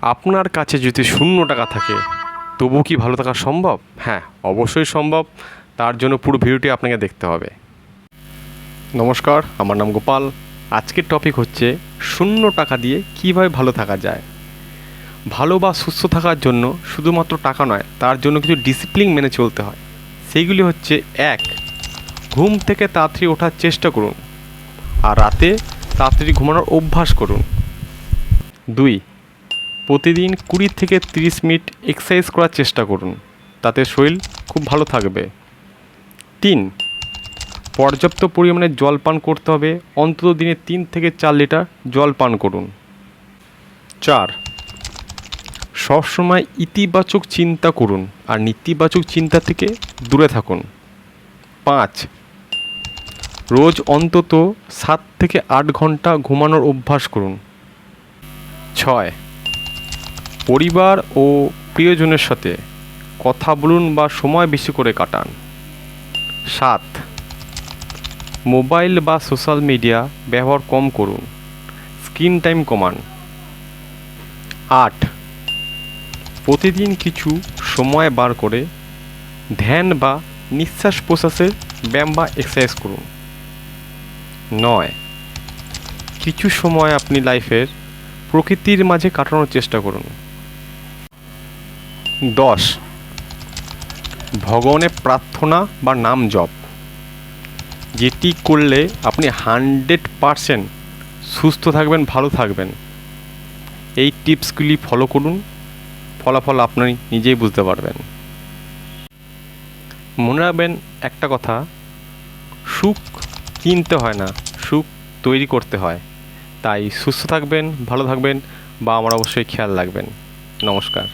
আপনার কাছে যদি 0 টাকা থাকে তবু কি ভালো থাকা সম্ভব? হ্যাঁ, অবশ্যই সম্ভব। তার জন্য পুরো ভিডিওটি আপনাকে দেখতে হবে। নমস্কার, আমার নাম গোপাল। আজকের টপিক হচ্ছে 0 টাকা দিয়ে কীভাবে ভালো থাকা যায়। ভালো বা সুস্থ থাকার জন্য শুধুমাত্র টাকা নয়, তার জন্য কিছু ডিসিপ্লিন মেনে চলতে হয়। সেইগুলি হচ্ছে: 1. ঘুম থেকে তাড়াতাড়ি ওঠার চেষ্টা করুন আর রাতে তাড়াতাড়ি ঘুমানোর অভ্যাস করুন। 2. প্রতিদিন 20 থেকে 30 মিনিট এক্সারসাইজ করার চেষ্টা করুন, তাতে শরীর খুব ভালো থাকবে। 3. পর্যাপ্ত পরিমাণে জল পান করতে হবে, অন্তত দিনে 3 থেকে 4 লিটার জল পান করুন। 4. সবসময় ইতিবাচক চিন্তা করুন আর নেতিবাচক চিন্তা থেকে দূরে থাকুন। 5. রোজ অন্তত 7 থেকে 8 ঘন্টা ঘুমানোর অভ্যাস করুন। 6. পরিবার ও প্রিয়জনের সাথে কথা বলুন বা সময় বেশি করে কাটান। 7. মোবাইল বা সোশ্যাল মিডিয়া ব্যবহার কম করুন, স্ক্রিন টাইম কমান। 8. প্রতিদিন কিছু সময় বার করে ধ্যান বা নিঃশ্বাস প্রশ্বাসের ব্যায়াম বা এক্সারসাইজ করুন। 9. কিছু সময় আপনি লাইফের প্রকৃতির মাঝে কাটানোর চেষ্টা করুন। 10. ভগবানের প্রার্থনা বা নাম জপ, যেটি করলে আপনি 100% সুস্থ থাকবেন, ভালো থাকবেন। এই টিপসগুলি ফলো করুন, ফলাফল আপনি নিজেই বুঝতে পারবেন। মনে রাখবেন একটা কথা, সুখ কিনতে হয় না, সুখ তৈরি করতে হয়। তাই সুস্থ থাকবেন, ভালো থাকবেন বা আমার অবশ্যই খেয়াল রাখবেন। নমস্কার।